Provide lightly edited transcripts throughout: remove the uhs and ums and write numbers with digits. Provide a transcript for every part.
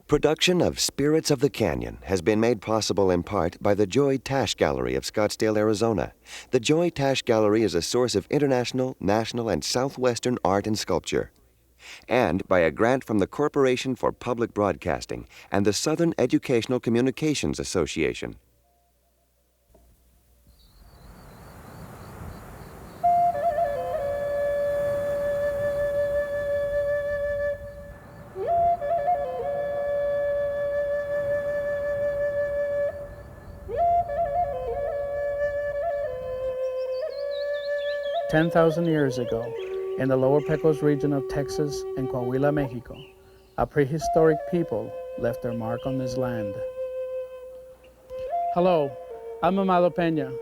Production of Spirits of the Canyon has been made possible in part by the Joy Tash Gallery of Scottsdale, Arizona. The Joy Tash Gallery is a source of international, national, and southwestern art and sculpture. And by a grant from the Corporation for Public Broadcasting and the Southern Educational Communications Association. Ten 10,000 years ago, in the lower Pecos region of Texas and Coahuila, Mexico, a prehistoric people left their mark on this land. Hello, I'm Amado Peña.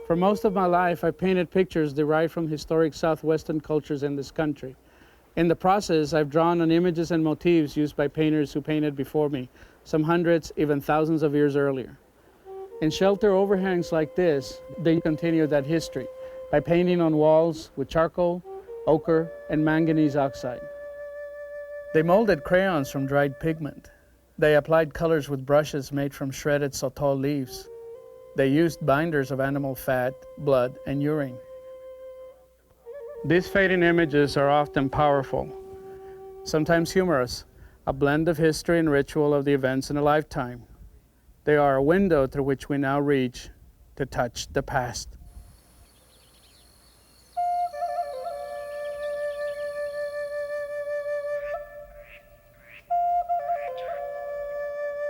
For most of my life, I painted pictures derived from historic southwestern cultures in this country. In the process, I've drawn on images and motifs used by painters who painted before me, some hundreds, even thousands of years earlier. In shelter overhangs like this, they continue that history by painting on walls with charcoal, ochre, and manganese oxide. They molded crayons from dried pigment. They applied colors with brushes made from shredded sotol leaves. They used binders of animal fat, blood, and urine. These fading images are often powerful, sometimes humorous, a blend of history and ritual of the events in a lifetime. They are a window through which we now reach to touch the past.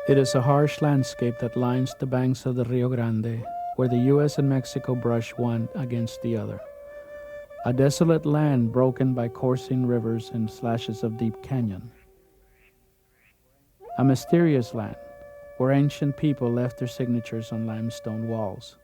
It is a harsh landscape that lines the banks of the Rio Grande, where the U.S. and Mexico brush one against the other. A desolate land broken by coursing rivers and slashes of deep canyon. A mysterious land where ancient people left their signatures on limestone walls.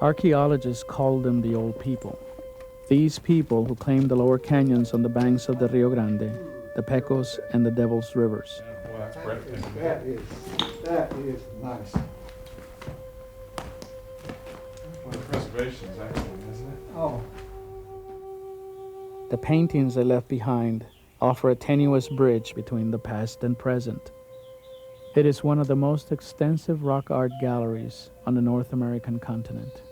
Archaeologists called them the Old People. These people who claimed the lower canyons on the banks of the Rio Grande, the Pecos, and the Devil's Rivers. That is nice. One of the preservations, actually, isn't it? Oh. The paintings they left behind offer a tenuous bridge between the past and present. It is one of the most extensive rock art galleries on the North American continent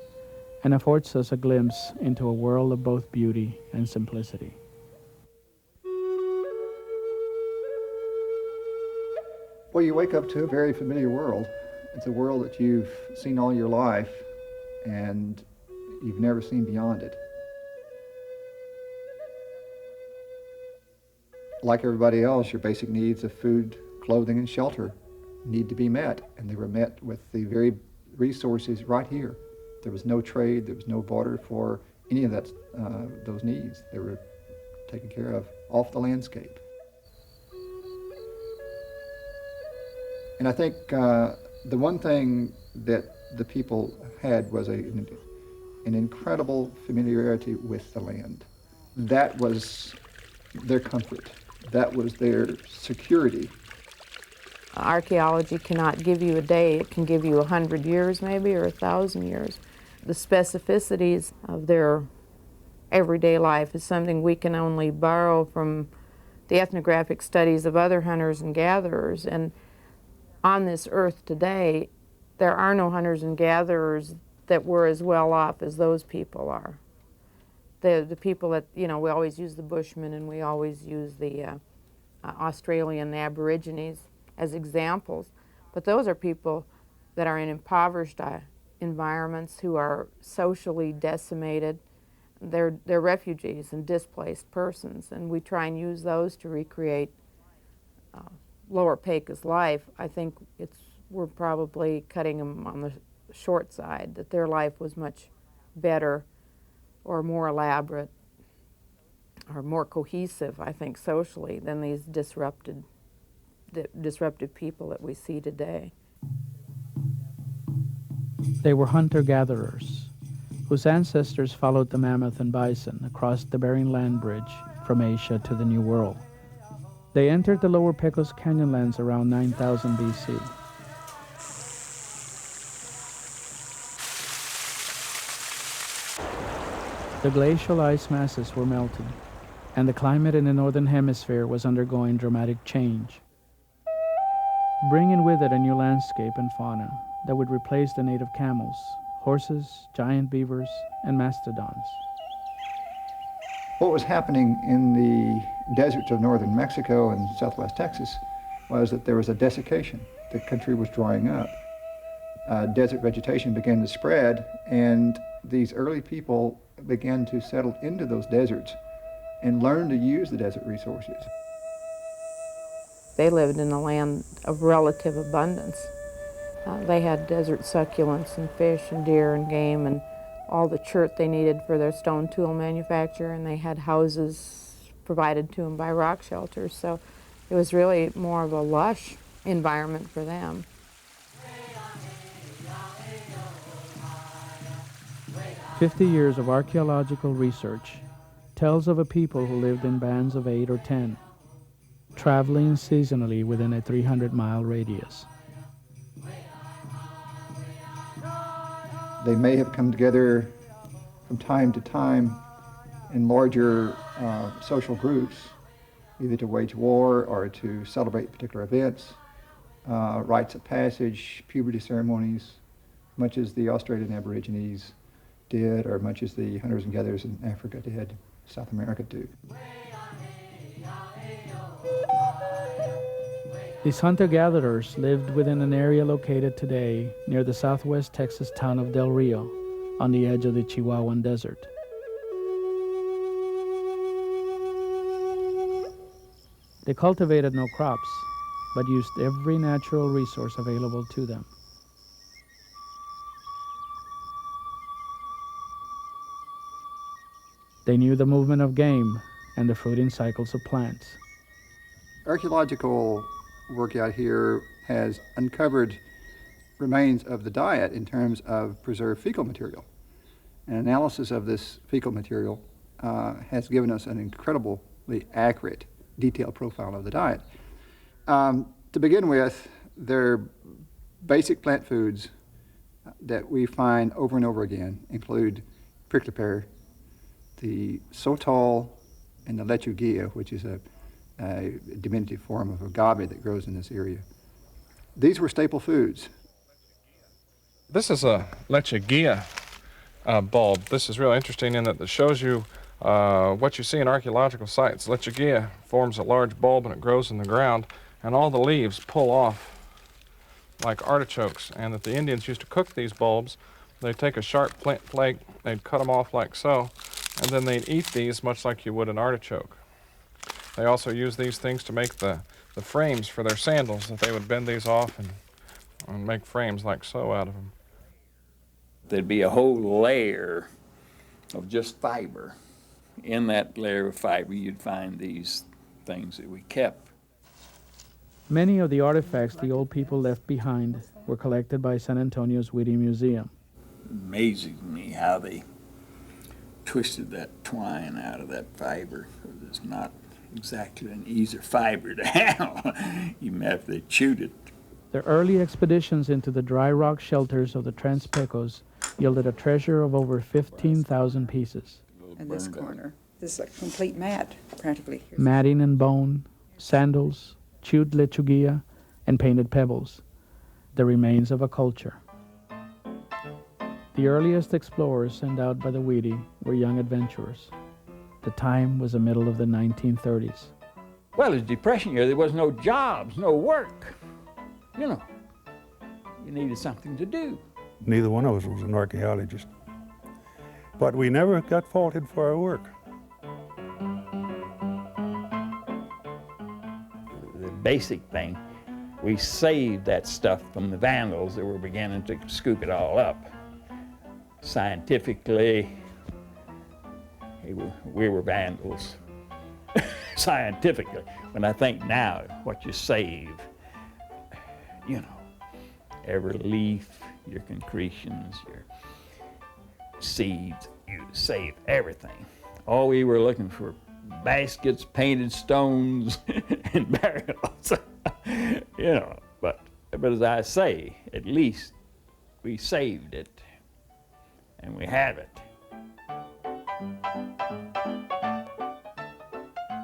and affords us a glimpse into a world of both beauty and simplicity. Well, you wake up to a very familiar world. It's a world that you've seen all your life, and you've never seen beyond it. Like everybody else, your basic needs of food, clothing, and shelter need to be met, and they were met with the very resources right here. There was no trade, there was no barter for any of that, those needs. They were taken care of off the landscape. And I think the one thing that the people had was an incredible familiarity with the land. That was their comfort. That was their security. Archaeology cannot give you a day. It can give you 100 years maybe, or 1,000 years. The specificities of their everyday life is something we can only borrow from the ethnographic studies of other hunters and gatherers. And on this earth today, there are no hunters and gatherers that were as well off as those people are. The people that, you know, we always use the Bushmen and we always use the Australian Aborigines as examples, but those are people that are in impoverished environments who are socially decimated. They're refugees and displaced persons, and we try and use those to recreate Lower Pecos life. I think we're probably cutting them on the short side, that their life was much better or more elaborate or more cohesive, I think, socially than these disruptive people that we see today. They were hunter-gatherers whose ancestors followed the mammoth and bison across the Bering Land Bridge from Asia to the New World. They entered the lower Pecos Canyonlands around 9000 BC. The glacial ice masses were melting, and the climate in the northern hemisphere was undergoing dramatic change, bringing with it a new landscape and fauna that would replace the native camels, horses, giant beavers, and mastodons. What was happening in the deserts of northern Mexico and southwest Texas was that there was a desiccation. The country was drying up. Desert vegetation began to spread, and these early people began to settle into those deserts and learn to use the desert resources. They lived in a land of relative abundance. They had desert succulents and fish and deer and game and all the chert they needed for their stone tool manufacture, and they had houses provided to them by rock shelters. So it was really more of a lush environment for them. "50 years of archaeological research tells of a people who lived in bands of 8 or 10, traveling seasonally within a 300-mile radius. They may have come together from time to time in larger social groups, either to wage war or to celebrate particular events, rites of passage, puberty ceremonies, much as the Australian Aborigines did, or much as the hunters and gatherers in Africa did, South America do. These hunter-gatherers lived within an area located today near the southwest Texas town of Del Rio, on the edge of the Chihuahuan Desert. They cultivated no crops, but used every natural resource available to them. They knew the movement of game and the fruiting cycles of plants. Archaeological work out here has uncovered remains of the diet in terms of preserved fecal material. An analysis of this fecal material has given us an incredibly accurate, detailed profile of the diet. To begin with, they're basic plant foods that we find over and over again include prickly pear, the sotol, and the lechuguilla, which is a diminutive form of agave that grows in this area. These were staple foods. This is a lechuguilla bulb. This is really interesting in that it shows you what you see in archaeological sites. Lechuguilla forms a large bulb and it grows in the ground, and all the leaves pull off like artichokes, and that the Indians used to cook these bulbs. They'd take a sharp flake, they'd cut them off like so, and then they'd eat these much like you would an artichoke. They also use these things to make the frames for their sandals, that they would bend these off and make frames like so out of them. There'd be a whole layer of just fiber. In that layer of fiber, you'd find these things that we kept. Many of the artifacts the old people left behind were collected by San Antonio's Whitty Museum. It amazes me how they twisted that twine out of that fiber, because it's not exactly an easy fiber to handle, even after they chewed it. Their early expeditions into the dry rock shelters of the Trans-Pecos yielded a treasure of over 15,000 pieces. In this corner, this is a complete mat, practically. Matting and bone, sandals, chewed lechuguilla, and painted pebbles, the remains of a culture. The earliest explorers sent out by the Whitty were young adventurers. The time was the middle of the 1930s. Well, it was Depression year. There was no jobs, no work. You know, you needed something to do. Neither one of us was an archaeologist, but we never got faulted for our work. The basic thing, we saved that stuff from the vandals that were beginning to scoop it all up. Scientifically, we were vandals. Scientifically. When I think now, what you save, you know, every leaf, your concretions, your seeds, you save everything. All we were looking for, baskets, painted stones, and barrels. You know, but as I say, at least we saved it, and we have it.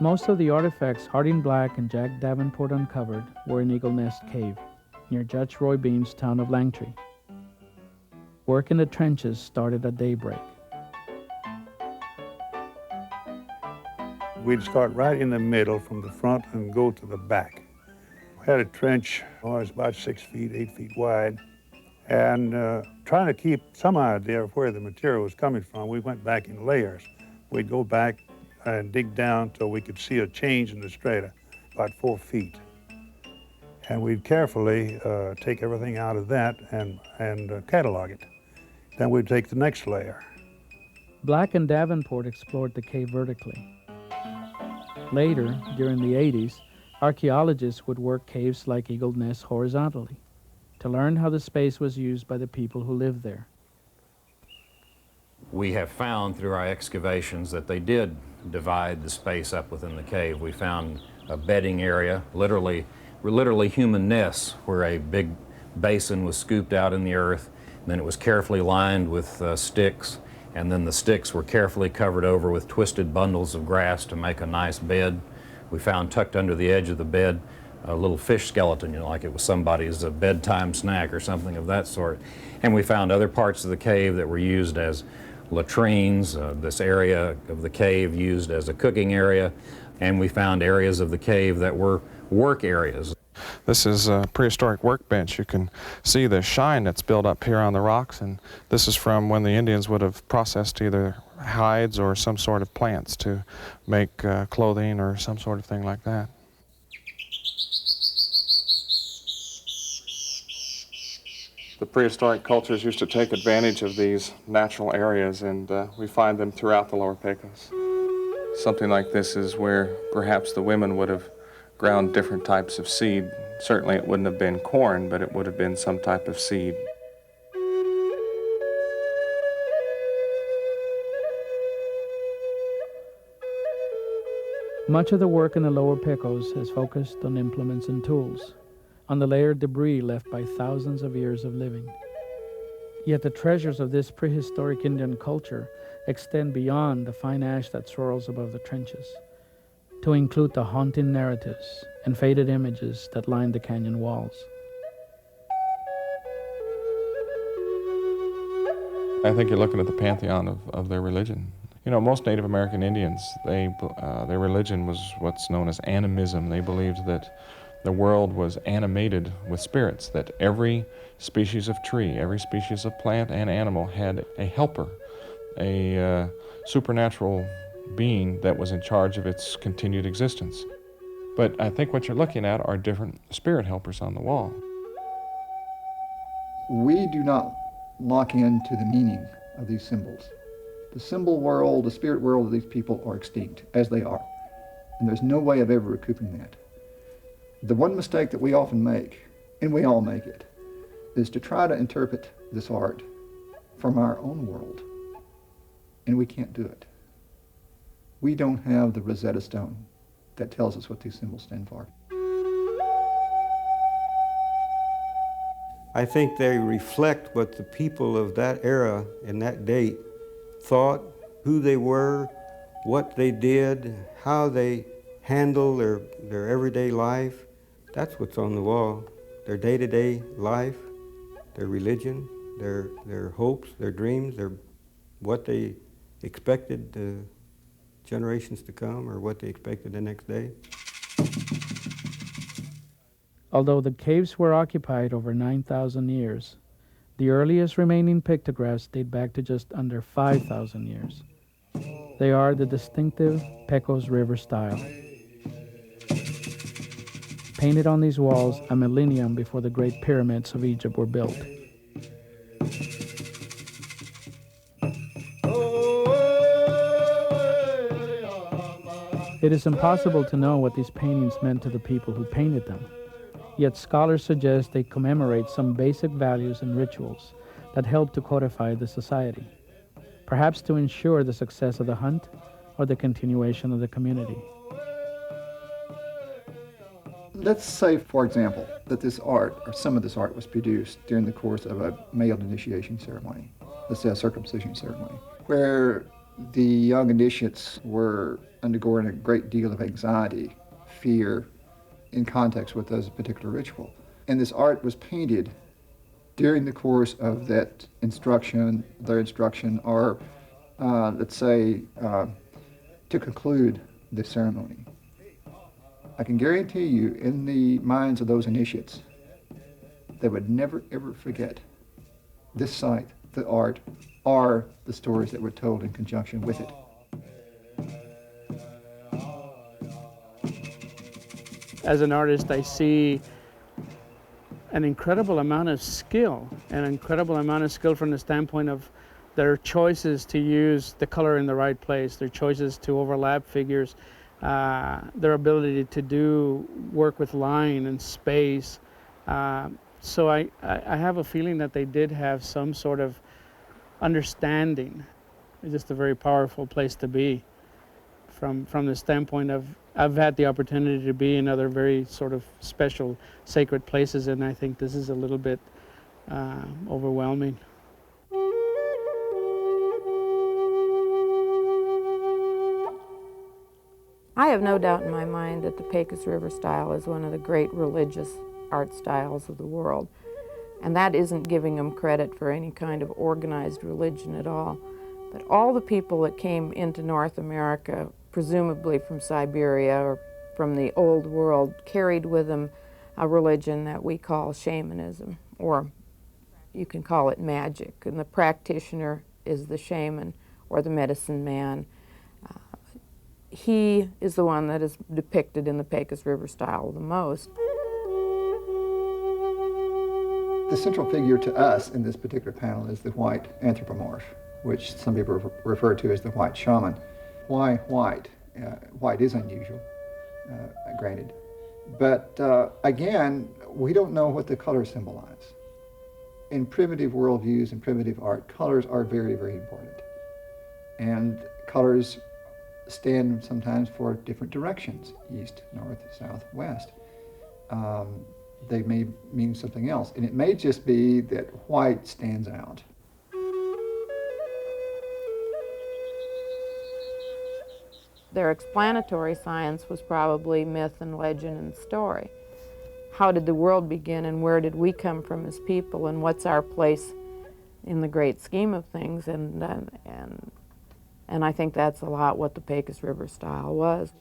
Most of the artifacts Harding Black and Jack Davenport uncovered were in Eagle Nest Cave, near Judge Roy Bean's town of Langtree. Work in the trenches started at daybreak. We'd start right in the middle from the front and go to the back. We had a trench, it was about 6 feet, 8 feet wide, and trying to keep some idea of where the material was coming from, we went back in layers. We'd go back and dig down till we could see a change in the strata, about 4 feet. And we'd carefully take everything out of that and catalog it. Then we'd take the next layer. Black and Davenport explored the cave vertically. Later, during the 80s, archaeologists would work caves like Eagle Nest horizontally to learn how the space was used by the people who lived there. We have found through our excavations that they did divide the space up within the cave. We found a bedding area, literally human nests, where a big basin was scooped out in the earth, and then it was carefully lined with sticks, and then the sticks were carefully covered over with twisted bundles of grass to make a nice bed. We found tucked under the edge of the bed a little fish skeleton, like it was somebody's bedtime snack or something of that sort. And we found other parts of the cave that were used as latrines, this area of the cave used as a cooking area, and we found areas of the cave that were work areas. This is a prehistoric workbench. You can see the shine that's built up here on the rocks, and this is from when the Indians would have processed either hides or some sort of plants to make clothing or some sort of thing like that. The prehistoric cultures used to take advantage of these natural areas, and we find them throughout the lower Pecos. Something like this is where perhaps the women would have ground different types of seed. Certainly it wouldn't have been corn, but it would have been some type of seed. Much of the work in the lower Pecos has focused on implements and tools, on the layered debris left by thousands of years of living. Yet the treasures of this prehistoric Indian culture extend beyond the fine ash that swirls above the trenches, to include the haunting narratives and faded images that line the canyon walls. I think you're looking at the pantheon of their religion. You know, most Native American Indians, their religion was what's known as animism. They believed that the world was animated with spirits, that every species of tree, every species of plant and animal had a helper, a supernatural being that was in charge of its continued existence. But I think what you're looking at are different spirit helpers on the wall. We do not lock into the meaning of these symbols. The symbol world, the spirit world of these people are extinct, as they are. And there's no way of ever recouping that. The one mistake that we often make, and we all make it, is to try to interpret this art from our own world. And we can't do it. We don't have the Rosetta Stone that tells us what these symbols stand for. I think they reflect what the people of that era and that date thought, who they were, what they did, how they handle their everyday life. That's what's on the wall. Their day-to-day life, their religion, their hopes, their dreams, what they expected the generations to come, or what they expected the next day. Although the caves were occupied over 9,000 years, the earliest remaining pictographs date back to just under 5,000 years. They are the distinctive Pecos River style, painted on these walls a millennium before the Great Pyramids of Egypt were built. It is impossible to know what these paintings meant to the people who painted them. Yet scholars suggest they commemorate some basic values and rituals that help to codify the society, perhaps to ensure the success of the hunt or the continuation of the community. Let's say, for example, that this art, or some of this art, was produced during the course of a male initiation ceremony, let's say a circumcision ceremony, where The young initiates were undergoing a great deal of anxiety, fear, in context with this particular ritual. And this art was painted during the course of that instruction, their instruction, or let's say, to conclude the ceremony. I can guarantee you, in the minds of those initiates, they would never ever forget this site, the art, or the stories that were told in conjunction with it. As an artist, I see an incredible amount of skill, from the standpoint of their choices to use the color in the right place, their choices to overlap figures, their ability to do work with line and space. So I have a feeling that they did have some sort of understanding. It's just a very powerful place to be from the standpoint of, I've had the opportunity to be in other very sort of special sacred places, and I think this is a little bit overwhelming. I have no doubt in my mind that the Pecos River style is one of the great religious art styles of the world. And that isn't giving them credit for any kind of organized religion at all. But all the people that came into North America, presumably from Siberia or from the old world, carried with them a religion that we call shamanism, or you can call it magic. And the practitioner is the shaman or the medicine man. He is the one that is depicted in the Pecos River style the most. The central figure to us in this particular panel is the white anthropomorph, which some people refer to as the white shaman. Why white? White is unusual, granted. But again, we don't know what the colors symbolize. In primitive worldviews and primitive art, colors are very, very important. And colors stand sometimes for different directions, east, north, south, west. They may mean something else, and it may just be that white stands out. Their explanatory science was probably myth and legend and story. How did the world begin, and where did we come from as people, and what's our place in the great scheme of things? And I think that's a lot what the Pecos River style was.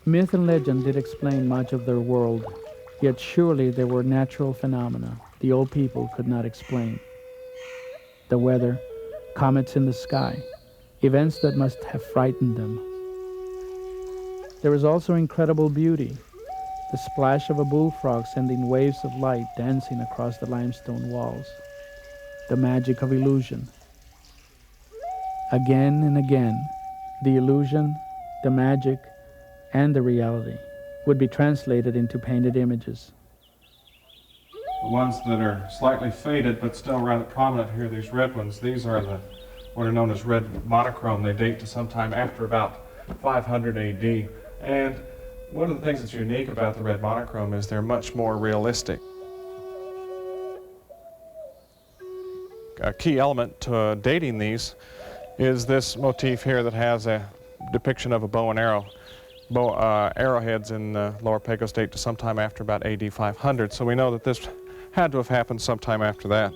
Myth and legend did explain much of their world, yet surely there were natural phenomena the old people could not explain. The weather, comets in the sky, events that must have frightened them. There was also incredible beauty, the splash of a bullfrog sending waves of light dancing across the limestone walls, the magic of illusion. Again and again, the illusion, the magic, and the reality would be translated into painted images. The ones that are slightly faded but still rather prominent here, these red ones, these are what are known as red monochrome. They date to sometime after about 500 AD. And one of the things that's unique about the red monochrome is they're much more realistic. A key element to dating these is this motif here that has a depiction of a bow and arrow. Arrowheads in Lower Pecos date to sometime after about AD 500, so we know that this had to have happened sometime after that.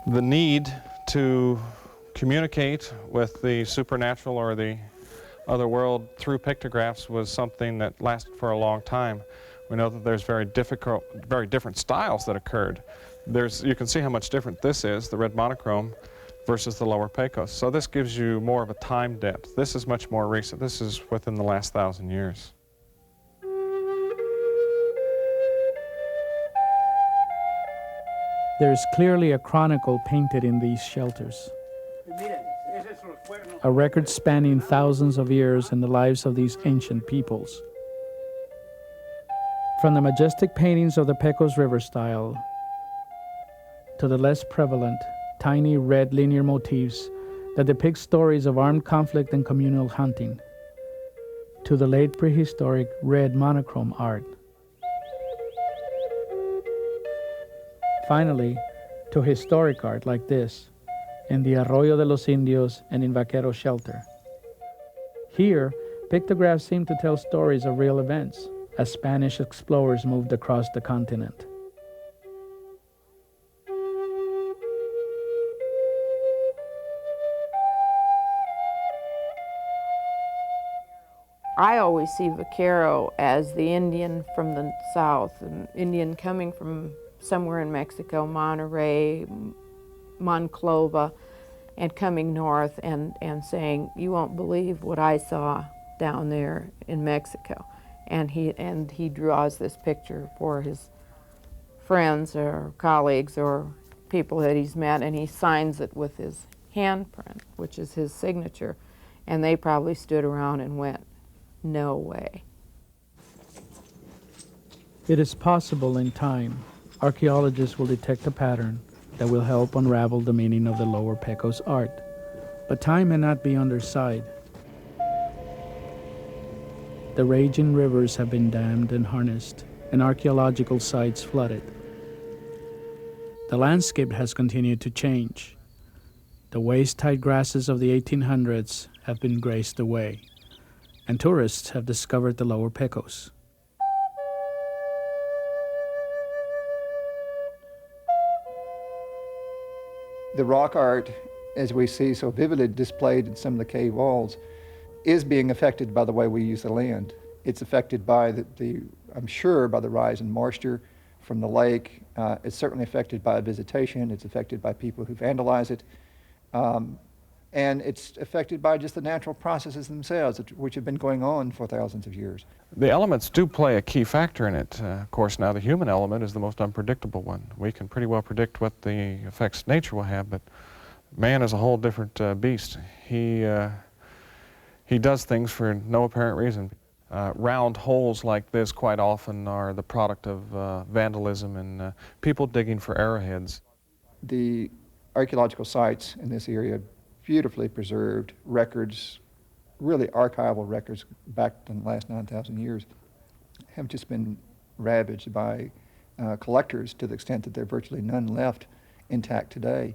The need to communicate with the supernatural or the other world through pictographs was something that lasted for a long time. We know that there's very different styles that occurred. You can see how much different this is, the red monochrome, versus the Lower Pecos. So this gives you more of a time depth. This is much more recent. This is within the last 1,000 years. There's clearly a chronicle painted in these shelters. a record spanning thousands of years in the lives of these ancient peoples. From the majestic paintings of the Pecos River style to the less prevalent, tiny red linear motifs that depict stories of armed conflict and communal hunting, to the late prehistoric red monochrome art. Finally, to historic art like this, in the Arroyo de los Indios and in Vaquero Shelter. Here, pictographs seem to tell stories of real events as Spanish explorers moved across the continent. I always see vaquero as the Indian from the south, an Indian coming from somewhere in Mexico, Monterrey, Monclova, and coming north and saying, you won't believe what I saw down there in Mexico. And he draws this picture for his friends or colleagues or people that he's met, and he signs it with his handprint, which is his signature. And they probably stood around and went, no way. It is possible in time, archaeologists will detect a pattern that will help unravel the meaning of the Lower Pecos art. But time may not be on their side. The raging rivers have been dammed and harnessed, and archaeological sites flooded. The landscape has continued to change. The waist-tight grasses of the 1800s have been grazed away, and tourists have discovered the Lower Pecos. The rock art, as we see so vividly displayed in some of the cave walls, is being affected by the way we use the land. It's affected by I'm sure, by the rise in moisture from the lake. It's certainly affected by visitation. It's affected by people who vandalize it. And it's affected by just the natural processes themselves, which have been going on for thousands of years. The elements do play a key factor in it. Of course, now the human element is the most unpredictable one. We can pretty well predict what the effects nature will have, but man is a whole different beast. He does things for no apparent reason. Round holes like this quite often are the product of vandalism and people digging for arrowheads. The archaeological sites in this area, beautifully preserved records, really archival records back in the last 9,000 years, have just been ravaged by collectors to the extent that there are virtually none left intact today.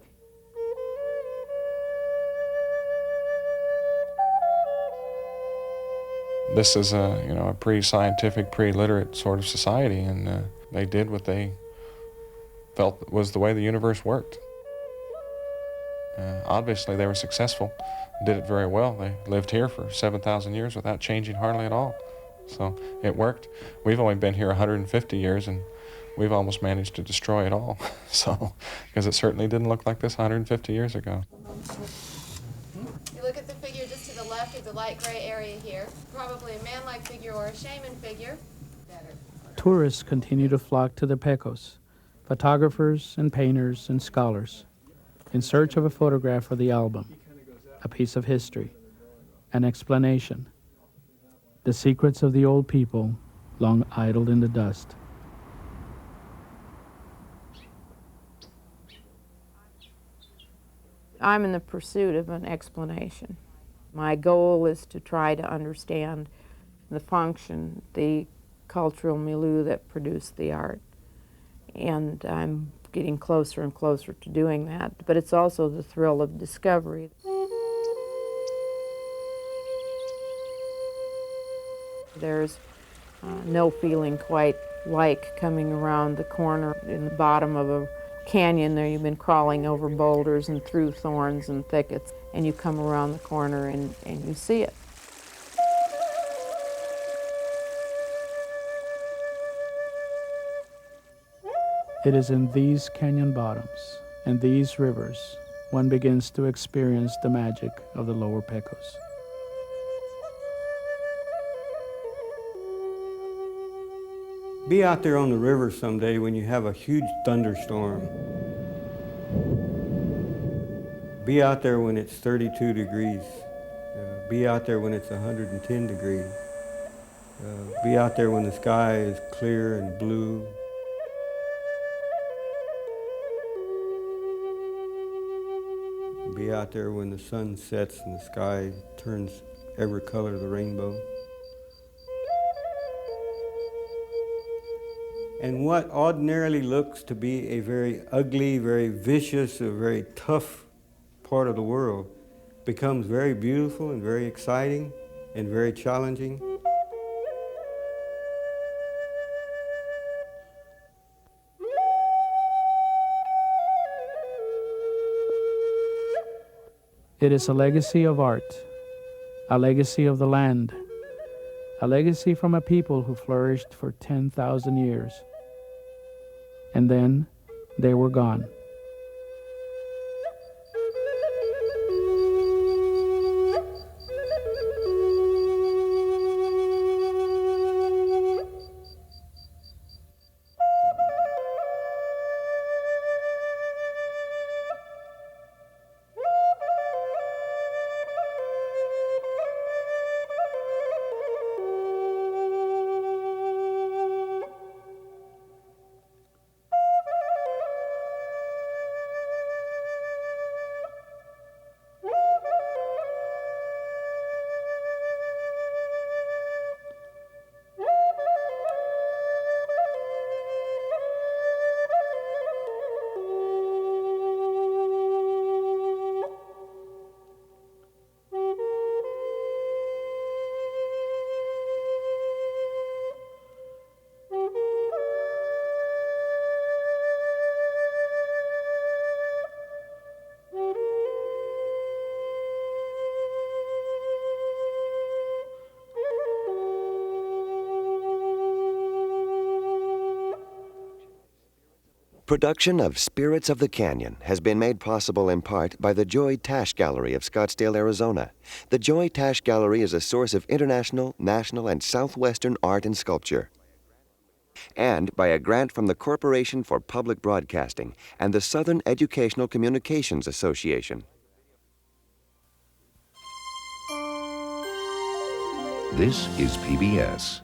This is a pre-scientific, pre-literate sort of society, and they did what they felt was the way the universe worked. Obviously, they were successful, did it very well. They lived here for 7,000 years without changing hardly at all. So it worked. We've only been here 150 years, and we've almost managed to destroy it all. So, because it certainly didn't look like this 150 years ago. You look at the figure just to the left of the light gray area here, probably a man-like figure or a shaman figure. Tourists continue to flock to the Pecos, photographers and painters and scholars, in search of a photograph for the album, a piece of history, an explanation, the secrets of the old people long idled in the dust. I'm in the pursuit of an explanation. My goal is to try to understand the function, the cultural milieu that produced the art. And I'm getting closer and closer to doing that, but it's also the thrill of discovery. There's no feeling quite like coming around the corner in the bottom of a canyon there. You've been crawling over boulders and through thorns and thickets, and you come around the corner and you see it. It is in these canyon bottoms and these rivers one begins to experience the magic of the Lower Pecos. Be out there on the river someday when you have a huge thunderstorm. Be out there when it's 32 degrees. Be out there when it's 110 degrees. Be out there when the sky is clear and blue. Be out there when the sun sets and the sky turns every color of the rainbow. And what ordinarily looks to be a very ugly, very vicious, a very tough part of the world becomes very beautiful and very exciting and very challenging. It is a legacy of art, a legacy of the land, a legacy from a people who flourished for 10,000 years. And then they were gone. Production of Spirits of the Canyon has been made possible in part by the Joy Tash Gallery of Scottsdale, Arizona. The Joy Tash Gallery is a source of international, national, and southwestern art and sculpture. And by a grant from the Corporation for Public Broadcasting and the Southern Educational Communications Association. This is PBS.